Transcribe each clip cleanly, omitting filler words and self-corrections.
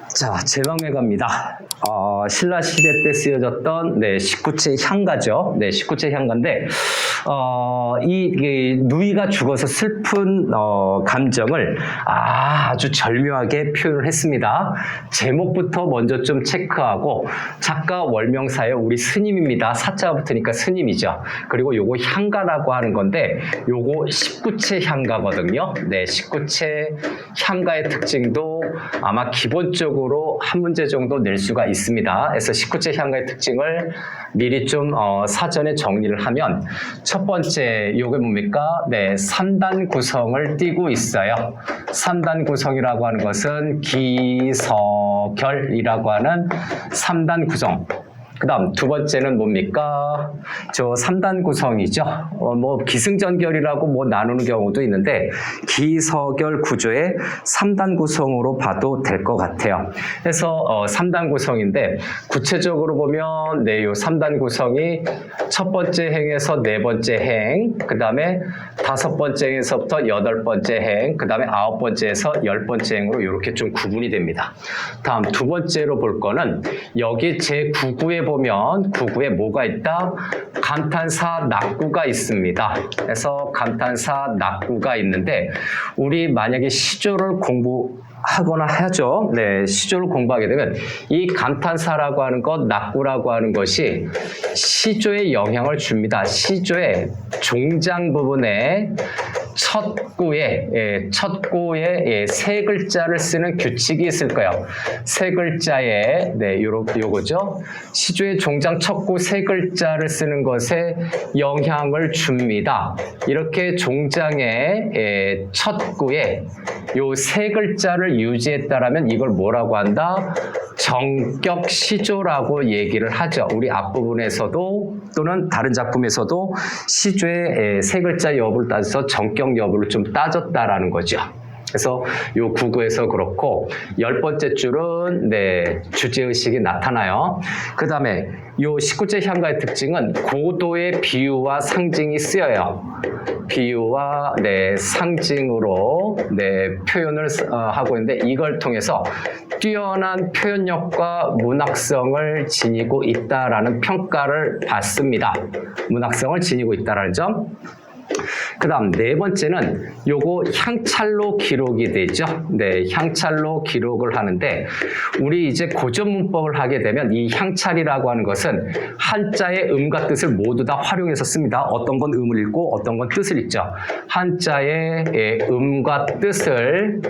자, 제왕매가입니다. 신라 시대 때 쓰여졌던 19채 향가죠. 19채 향가인데 이 누이가 죽어서 슬픈 감정을 아주 절묘하게 표현을 했습니다. 제목부터 먼저 좀 체크하고 작가 월명사에 우리 스님입니다. 사자가 붙으니까 스님이죠. 그리고 요거 향가라고 하는 건데 요거 19채 향가거든요. 19채 향가의 특징도 아마 기본적으로 한 문제 정도 낼 수가 있습니다. 그래서 19채 향가의 특징을 미리 좀 사전에 정리를 하면 첫 번째 요게 뭡니까? 3단 구성을 띠고 있어요. 3단 구성이라고 하는 것은 기서결이라고 하는 3단 구성. 그 다음 두 번째는 뭡니까? 저 3단 구성이죠. 뭐 기승전결이라고 뭐 나누는 경우도 있는데 기서결 구조의 3단 구성으로 봐도 될 것 같아요. 그래서 3단 구성인데 구체적으로 보면 요 3단 구성이 첫 번째 행에서 네 번째 행, 그 다음에 다섯 번째 행에서부터 여덟 번째 행, 그 다음에 아홉 번째에서 열 번째 행으로 이렇게 좀 구분이 됩니다. 다음 두 번째로 볼 거는 여기 제9구에 보면 9구에 뭐가 있다? 감탄사 낙구가 있습니다. 그래서 감탄사 낙구가 있는데 우리 만약에 시조를 공부하거나 하죠. 시조를 공부하게 되면 이 감탄사라고 하는 것, 낙구라고 하는 것이 시조에 영향을 줍니다. 시조의 종장 부분에 첫 구에 세 글자를 쓰는 규칙이 있을 거예요. 세 글자에 요거죠. 시조의 종장 첫 구 세 글자를 쓰는 것에 영향을 줍니다. 이렇게 종장의 첫 구에 요 세 글자를 유지했다라면 이걸 뭐라고 한다? 정격 시조라고 얘기를 하죠. 우리 앞부분에서도 또는 다른 작품에서도 시조의 세 글자 여부를 따져서 정격 여부를 좀 따졌다라는 거죠. 그래서 요 9구에서 그렇고 열 번째 줄은 주제의식이 나타나요. 그 다음에 요 19채 향가의 특징은 고도의 비유와 상징이 쓰여요. 비유와 상징으로 표현을 하고 있는데 이걸 통해서 뛰어난 표현력과 문학성을 지니고 있다라는 평가를 받습니다. 문학성을 지니고 있다라는 점. 그 다음 네 번째는 요거 향찰로 기록이 되죠. 향찰로 기록을 하는데 우리 이제 고전 문법을 하게 되면 이 향찰이라고 하는 것은 한자의 음과 뜻을 모두 다 활용해서 씁니다. 어떤 건 음을 읽고 어떤 건 뜻을 읽죠. 한자의 음과 뜻을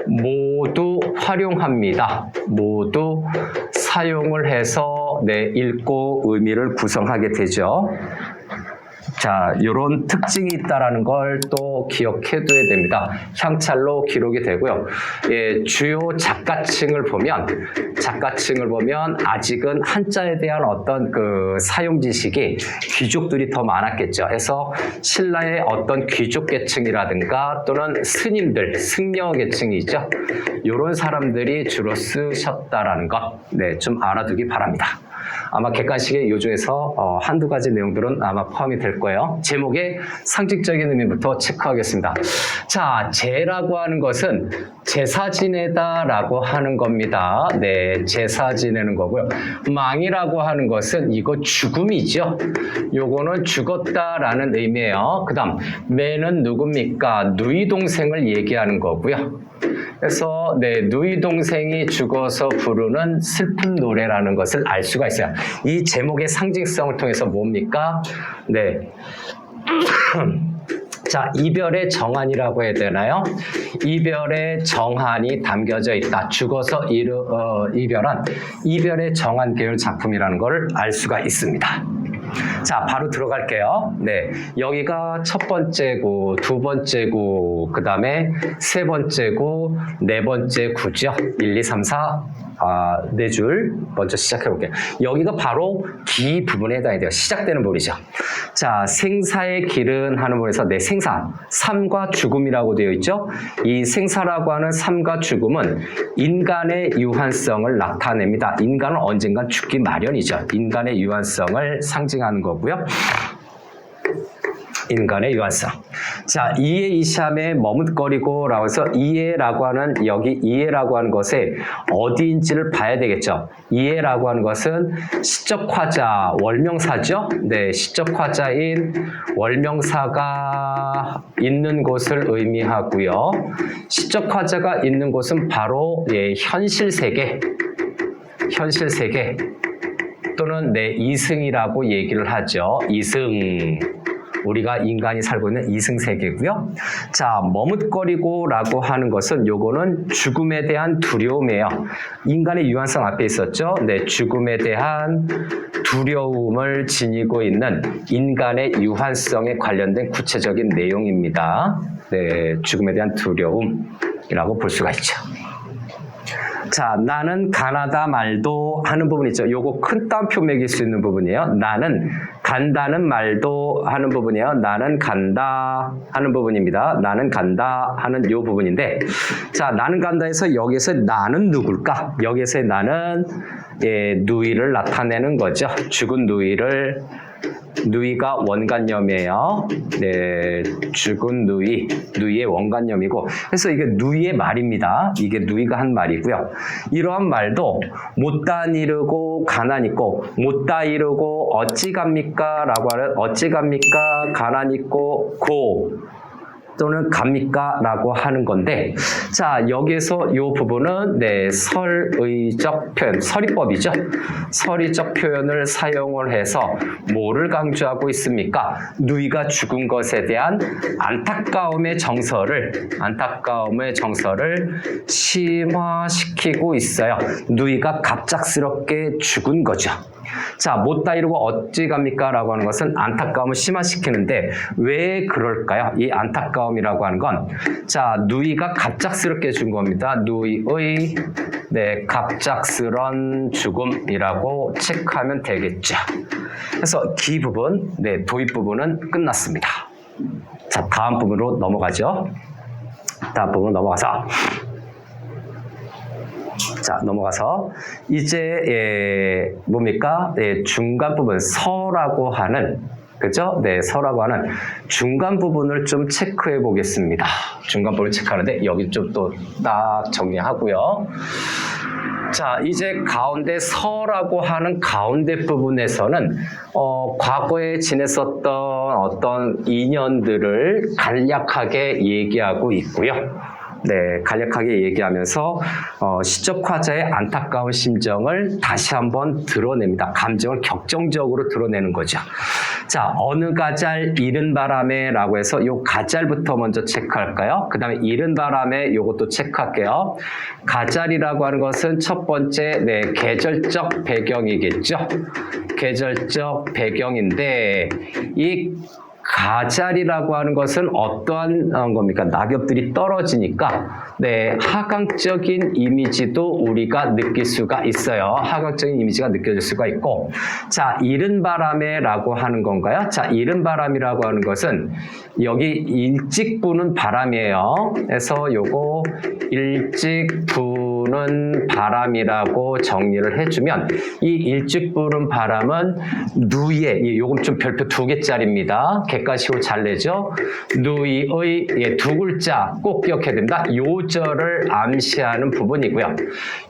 모두 활용합니다. 모두 사용을 해서 읽고 의미를 구성하게 되죠. 자, 이런 특징이 있다라는 걸 또 기억해둬야 됩니다. 향찰로 기록이 되고요. 주요 작가층을 보면 아직은 한자에 대한 어떤 그 사용 지식이 귀족들이 더 많았겠죠. 그래서 신라의 어떤 귀족 계층이라든가 또는 스님들, 승려 계층이죠. 이런 사람들이 주로 쓰셨다라는 것, 좀 알아두기 바랍니다. 아마 객관식의 요 중에서 한두 가지 내용들은 아마 포함이 될 거예요. 제목의 상징적인 의미부터 체크하겠습니다. 자, 제라고 하는 것은 제사 지내다라고 하는 겁니다. 제사 지내는 거고요. 망이라고 하는 것은 이거 죽음이죠. 요거는 죽었다라는 의미예요. 그 다음 매는 누굽니까? 누이 동생을 얘기하는 거고요. 그래서 누이 동생이 죽어서 부르는 슬픈 노래라는 것을 알 수가 있어요. 이 제목의 상징성을 통해서 뭡니까? 자, 이별의 정한이라고 해야 되나요? 이별의 정한이 담겨져 있다. 죽어서 이별한 이별의 정한 계열 작품이라는 걸 알 수가 있습니다. 자, 바로 들어갈게요. 여기가 첫 번째 구, 두 번째 구, 그 다음에 세 번째 구, 네 번째 구죠. 1, 2, 3, 4, 네 줄 먼저 시작해 볼게요. 여기가 바로 기 부분에 해당이 돼요. 시작되는 부분이죠. 자, 생사의 길은 하는 부분에서 생사, 삶과 죽음이라고 되어 있죠. 이 생사라고 하는 삶과 죽음은 인간의 유한성을 나타냅니다. 인간은 언젠간 죽기 마련이죠. 인간의 유한성을 상징하는 거고요. 인간의 유한성. 자, 이해 이시함에 머뭇거리고 라고 해서 이해라고 하는 여기 이해라고 하는 것에 어디인지를 봐야 되겠죠. 이해라고 하는 것은 시적화자 월명사죠. 네, 시적화자인 월명사가 있는 곳을 의미하고요. 시적화자가 있는 곳은 바로 현실 세계 또는 이승이라고 얘기를 하죠. 이승. 우리가 인간이 살고 있는 이승세계고요. 자, 머뭇거리고 라고 하는 것은 요거는 죽음에 대한 두려움이에요. 인간의 유한성 앞에 있었죠. 네, 죽음에 대한 두려움을 지니고 있는 인간의 유한성에 관련된 구체적인 내용입니다. 네, 죽음에 대한 두려움이라고 볼 수가 있죠. 자, 나는 가나다 말도 하는 부분 있죠. 요거 큰 따옴표 매길 수 있는 부분이에요. 나는 간다는 말도 하는 부분이에요. 나는 간다 하는 부분입니다. 나는 간다 하는 요 부분인데, 자, 나는 간다에서 여기서 나는 누굴까? 여기서 나는 누이를 나타내는 거죠. 죽은 누이가 원관념이에요. 네, 죽은 누이의 원관념이고, 그래서 이게 누이의 말입니다. 이게 누이가 한 말이고요. 이러한 말도 못다 이르고 가난 있고, 못다 이르고 어찌 갑니까? 라고 하는 어찌 갑니까? 가난 있고 고 또는 갑니까? 라고 하는 건데, 자, 여기에서 이 부분은 설의적 표현, 설의법이죠. 설의적 표현을 사용을 해서 뭐를 강조하고 있습니까? 누이가 죽은 것에 대한 안타까움의 정서를 심화시키고 있어요. 누이가 갑작스럽게 죽은 거죠. 자, 못다 이루고 어찌 갑니까? 라고 하는 것은 안타까움을 심화시키는데 왜 그럴까요? 이 안타까움이라고 하는 건, 자, 누이가 갑작스럽게 죽은 겁니다. 누이의 갑작스런 죽음이라고 체크하면 되겠죠. 그래서 기 부분, 도입 부분은 끝났습니다. 자, 다음 부분으로 넘어가죠. 다음 부분 넘어가서 이제 뭡니까? 중간 부분 서라고 하는, 그죠? 서라고 하는 중간 부분을 좀 체크해 보겠습니다. 중간 부분을 체크하는데 여기 좀 또 딱 정리하고요. 자, 이제 가운데 서라고 하는 가운데 부분에서는 과거에 지냈었던 어떤 인연들을 간략하게 얘기하고 있고요. 간략하게 얘기하면서 시적화자의 안타까운 심정을 다시 한번 드러냅니다. 감정을 격정적으로 드러내는 거죠. 자, 어느 가잘 이른 바람에 라고 해서 요 가잘부터 먼저 체크할까요? 그 다음에 이른 바람에 요것도 체크할게요. 가잘이라고 하는 것은 첫 번째 계절적 배경이겠죠. 계절적 배경인데, 이 가잘이라고 하는 것은 어떠한 겁니까? 낙엽들이 떨어지니까 하강적인 이미지도 우리가 느낄 수가 있어요. 하강적인 이미지가 느껴질 수가 있고, 자, 이른 바람에 라고 하는 건가요? 자, 이른 바람이라고 하는 것은 여기 일찍 부는 바람이에요. 그래서 요거 일찍 부는 바람이라고 정리를 해주면, 이 일찍 부는 바람은 누이의, 요건 좀 별표 2개짜리입니다. 객가시호 잘 내죠? 누이의 두 글자 꼭 기억해야 됩니다. 요절을 암시하는 부분이고요.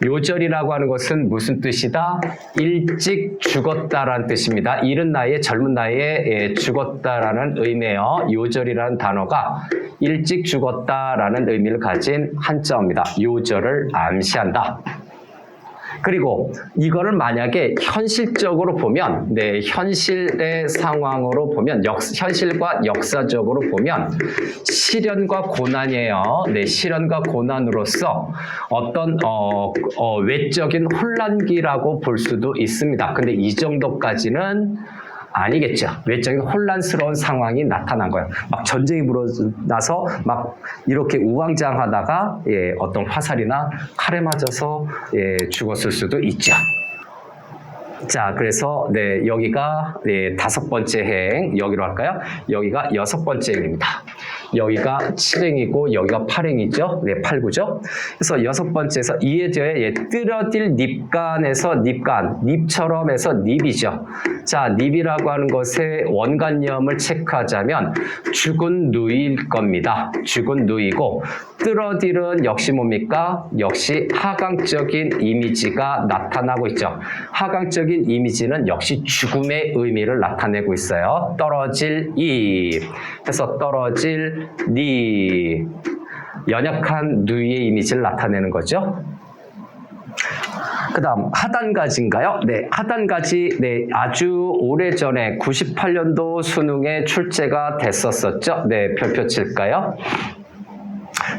요절이라고 하는 것은 무슨 뜻이다? 일찍 죽었다라는 뜻입니다. 이른 나이에, 젊은 나이에 죽었다라는 의미예요. 요절이라는 단어가 일찍 죽었다라는 의미를 가진 한자어입니다. 요절을 암시한다. 그리고 이거를 만약에 현실적으로 보면, 현실의 상황으로 보면, 현실과 역사적으로 보면 시련과 고난이에요. 시련과 고난으로서 어떤 외적인 혼란기라고 볼 수도 있습니다. 근데 이 정도까지는 아니겠죠. 외적인 혼란스러운 상황이 나타난 거예요. 막 전쟁이 불어나서 막 이렇게 우왕좌왕하다가 어떤 화살이나 칼에 맞아서 죽었을 수도 있죠. 자, 그래서 여기가 5번째 행, 여기로 할까요? 여기가 6번째 행입니다. 여기가 7행이고 여기가 8행이죠. 네, 8, 9죠. 그래서 6번째에서 이해저에 뜨러질 닙간에서 닙간, 닙처럼 해서 닙이죠. 자, 닙이라고 하는 것의 원관념을 체크하자면 죽은 누이일 겁니다. 죽은 누이고 뜨러질은 역시 뭡니까? 역시 하강적인 이미지가 나타나고 있죠. 하강적인 이미지는 역시 죽음의 의미를 나타내고 있어요. 떨어질 이, 그래서 떨어질 니, 연약한 누이의 이미지를 나타내는 거죠. 그 다음 하단가지인가요? 네, 하단가지. 네, 아주 오래전에 98년도 수능에 출제가 됐었었죠. 네, 별표 칠까요?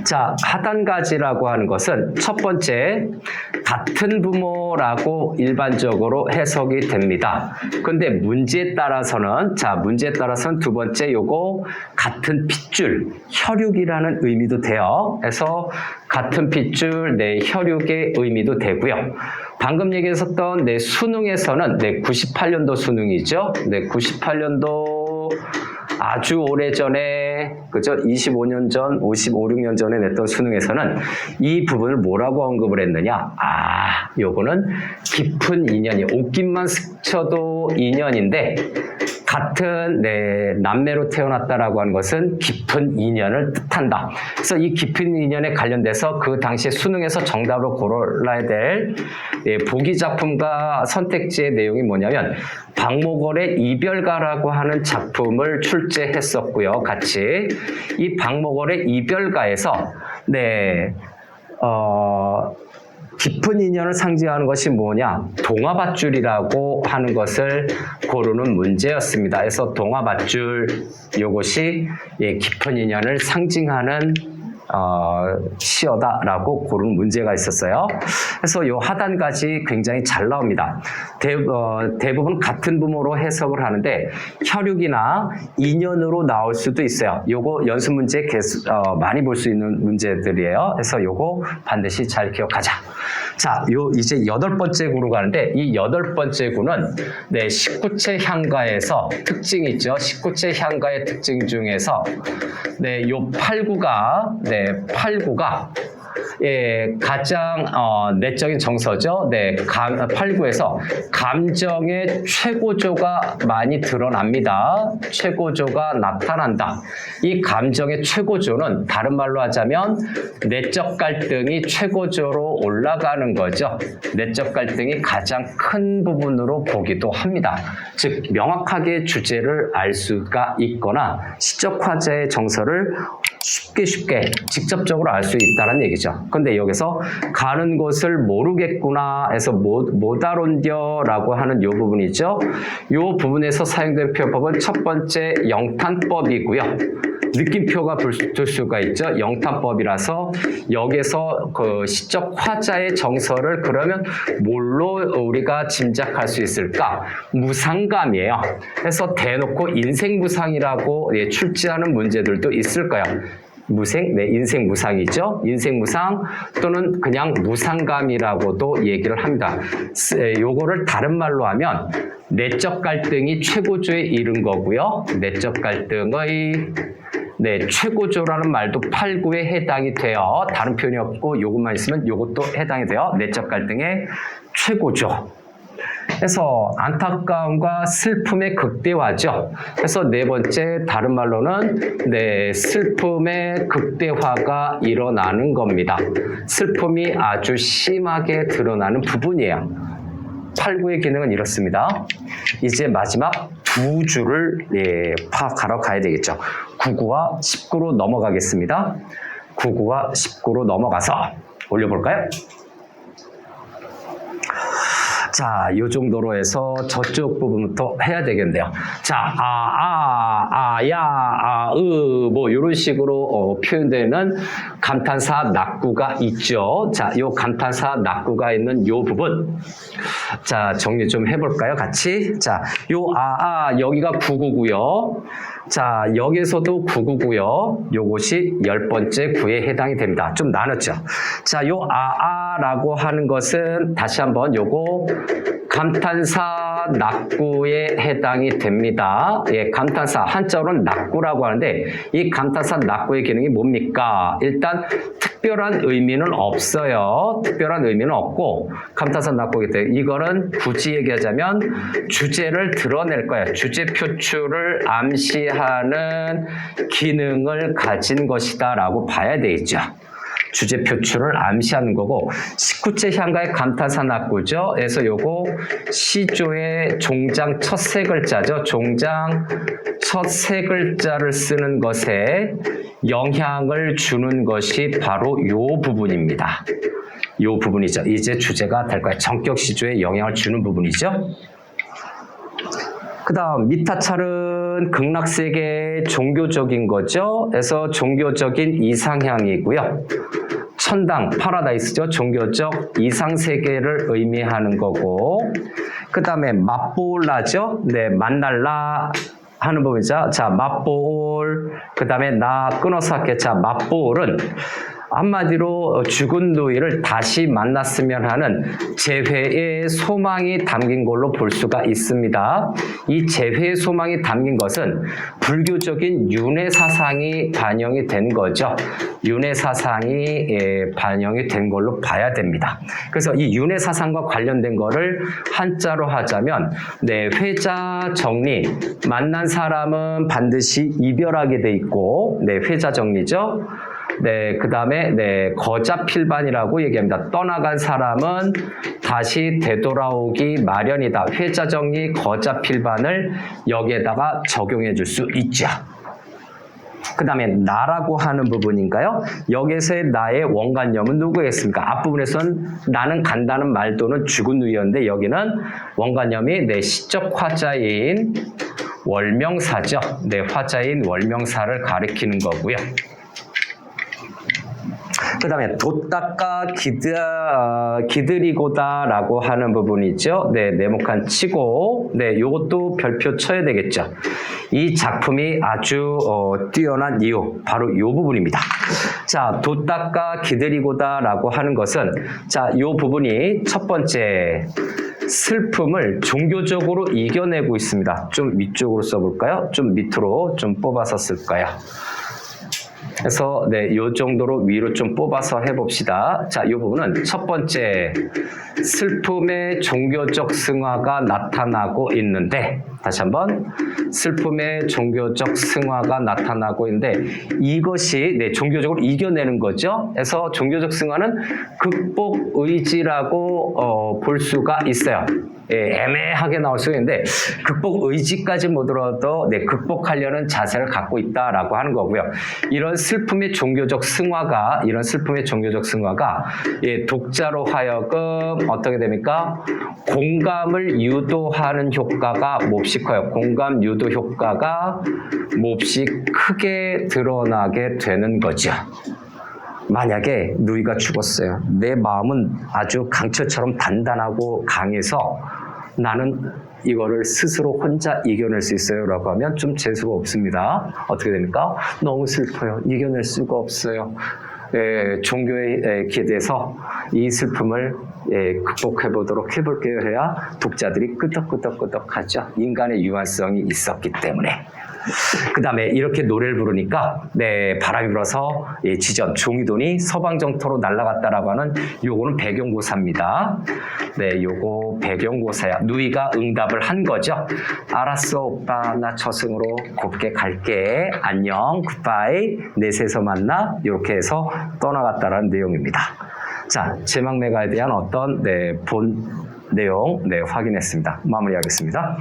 자, 하단가지라고 하는 것은 첫 번째, 같은 부모라고 일반적으로 해석이 됩니다. 근데 문제에 따라서는, 자, 문제에 따라서는 두 번째 요거 같은 핏줄, 혈육이라는 의미도 돼요. 그래서 같은 핏줄, 네, 혈육의 의미도 되고요. 방금 얘기했었던 네, 수능에서는 네, 98년도 수능이죠. 네, 98년도 아주 오래전에, 그죠? 25년 전, 55, 6년 전에 냈던 수능에서는 이 부분을 뭐라고 언급을 했느냐? 아, 요거는 깊은 인연이, 옷깃만 스쳐도 인연인데, 같은 네, 남매로 태어났다라고 하는 것은 깊은 인연을 뜻한다. 그래서 이 깊은 인연에 관련돼서 그 당시에 수능에서 정답으로 골라야 될 네, 보기 작품과 선택지의 내용이 뭐냐면 박목월의 이별가라고 하는 작품을 출제했었고요. 같이 이 박목월의 이별가에서 네, 깊은 인연을 상징하는 것이 뭐냐? 동화밧줄이라고 하는 것을 고르는 문제였습니다. 그래서 동화밧줄 이것이 예, 깊은 인연을 상징하는 시어다라고 고르는 문제가 있었어요. 그래서 이 하단까지 굉장히 잘 나옵니다. 대부분 같은 부모로 해석을 하는데 혈육이나 인연으로 나올 수도 있어요. 요거 연습 문제 많이 볼 수 있는 문제들이에요. 그래서 요거 반드시 잘 기억하자. 자, 이제 8번째 구로 가는데 이 8번째 구는 네, 19체 향가에서 특징이 있죠. 19체 향가의 특징 중에서 네, 요 8구가 네, 8구가 예, 가장 내적인 정서죠. 네, 8구에서 감정의 최고조가 많이 드러납니다. 최고조가 나타난다. 이 감정의 최고조는 다른 말로 하자면 내적 갈등이 최고조로 올라가는 거죠. 내적 갈등이 가장 큰 부분으로 보기도 합니다. 즉 명확하게 주제를 알 수가 있거나 시적 화자의 정서를 쉽게 직접적으로 알 수 있다는 얘기죠. 근데 여기서 가는 곳을 모르겠구나 해서 못 알온뎌라고 하는 이 부분이죠. 이 부분에서 사용된 표법은 첫 번째 영탄법이고요. 느낌표가 들 수가 있죠. 영탄법이라서 여기서 그 시적 화자의 정서를 그러면 뭘로 우리가 짐작할 수 있을까? 무상감이에요. 그래서 대놓고 인생무상이라고 출제하는 문제들도 있을 거예요. 무생, 네, 인생 무상이죠. 인생 무상 또는 그냥 무상감이라고도 얘기를 합니다. 요거를 다른 말로 하면 내적 갈등이 최고조에 이른 거고요. 내적 갈등의 네, 최고조라는 말도 8구에 해당이 돼요. 다른 표현이 없고 요것만 있으면 요것도 해당이 돼요. 내적 갈등의 최고조. 그래서 안타까움과 슬픔의 극대화죠. 그래서 네 번째 다른 말로는 네, 슬픔의 극대화가 일어나는 겁니다. 슬픔이 아주 심하게 드러나는 부분이에요. 8구의 기능은 이렇습니다. 이제 마지막 두 줄을 예, 파악하러 가야 되겠죠. 9구와 10구로 넘어가겠습니다. 9구와 10구로 넘어가서 올려볼까요? 자, 이 정도로 해서 저쪽 부분부터 해야 되겠네요. 자, 뭐 이런 식으로 표현되는 감탄사 낙구가 있죠. 자, 이 감탄사 낙구가 있는 이 부분. 자, 정리 좀 해볼까요? 같이. 자, 여기가 9구고요. 자, 여기서도 9구고요. 요것이 10번째 구에 해당이 됩니다. 좀 나눴죠. 자, 요 라고 하는 것은 다시 한번 요거 감탄사 낙구에 해당이 됩니다. 예, 감탄사 한자로는 낙구라고 하는데 이 감탄사 낙구의 기능이 뭡니까? 일단 특별한 의미는 없어요. 특별한 의미는 없고 감탄사 낙구이기 때문에 이거는 굳이 얘기하자면 주제를 드러낼 거예요. 주제 표출을 암시하는 기능을 가진 것이다 라고 봐야 되겠죠. 주제 표출을 암시하는 거고 19째 향가의 감탄사 낙구죠. 그래서 요거 시조의 종장 첫 세 글자죠. 종장 첫 세 글자를 쓰는 것에 영향을 주는 것이 바로 요 부분입니다. 요 부분이죠. 이제 주제가 될 거예요. 전격 시조에 영향을 주는 부분이죠. 그 다음 미타찰은 극락세계의 종교적인 거죠. 그래서 종교적인 이상향이고요. 천당, 파라다이스죠. 종교적 이상세계를 의미하는 거고 그 다음에 맛보올라죠. 네, 만날라 하는 부분이죠. 자, 맛보올 그 다음에 나 끊어서 할게. 자, 맛보올은 한마디로 죽은 누이를 다시 만났으면 하는 재회의 소망이 담긴 걸로 볼 수가 있습니다. 이 재회의 소망이 담긴 것은 불교적인 윤회 사상이 반영이 된 거죠. 윤회 사상이 반영이 된 걸로 봐야 됩니다. 그래서 이 윤회 사상과 관련된 거를 한자로 하자면 네, 회자 정리 만난 사람은 반드시 이별하게 돼 있고 네, 회자 정리죠. 네, 그 다음에, 네, 거자필반이라고 얘기합니다. 떠나간 사람은 다시 되돌아오기 마련이다. 회자정리 거자필반을 여기에다가 적용해 줄 수 있죠. 그 다음에 나라고 하는 부분인가요? 여기서의 나의 원관념은 누구였습니까? 앞부분에서는 나는 간다는 말도는 죽은 누이였는데 여기는 원관념이 내 시적 화자인 월명사죠. 네, 화자인 월명사를 가리키는 거고요. 그 다음에 돛닦아 기드리고다라고 하는 부분이죠. 네, 네모칸 치고, 네, 요것도 별표 쳐야 되겠죠. 이 작품이 아주 뛰어난 이유, 바로 요 부분입니다. 자, 돛닦아 기드리고다라고 하는 것은, 자, 요 부분이 첫 번째, 슬픔을 종교적으로 이겨내고 있습니다. 좀 위쪽으로 써볼까요? 좀 밑으로 좀 뽑아서 쓸까요? 그래서 네, 요 정도로 위로 좀 뽑아서 해봅시다. 자, 이 부분은 첫 번째 슬픔의 종교적 승화가 나타나고 있는데 다시 한번 슬픔의 종교적 승화가 나타나고 있는데 이것이 네, 종교적으로 이겨내는 거죠. 그래서 종교적 승화는 극복 의지라고 볼 수가 있어요. 예, 애매하게 나올 수 있는데 극복 의지까지 못 들어도 네, 극복하려는 자세를 갖고 있다라고 하는 거고요. 이런 슬픔의 종교적 승화가 예, 독자로 하여금 어떻게 됩니까? 공감을 유도하는 효과가 몹시 커요. 공감 유도 효과가 몹시 크게 드러나게 되는 거죠. 만약에 누이가 죽었어요. 내 마음은 아주 강철처럼 단단하고 강해서 나는 이거를 스스로 혼자 이겨낼 수 있어요 라고 하면 좀 재수가 없습니다. 어떻게 됩니까? 너무 슬퍼요. 이겨낼 수가 없어요. 종교에 기대서 이 슬픔을 극복해 보도록 해볼게요 해야 독자들이 끄덕끄덕끄덕 하죠. 인간의 유한성이 있었기 때문에. 그 다음에 이렇게 노래를 부르니까 네, 바람이 불어서 지전 종이돈이 서방정토로 날아갔다라고 하는 요거는 배경고사입니다. 네, 요거 배경고사야. 누이가 응답을 한 거죠. 알았어 오빠 나 저승으로 곱게 갈게. 안녕 굿바이 넷에서 만나. 이렇게 해서 떠나갔다라는 내용입니다. 자, 제막매가에 대한 어떤 본 내용 확인했습니다. 마무리하겠습니다.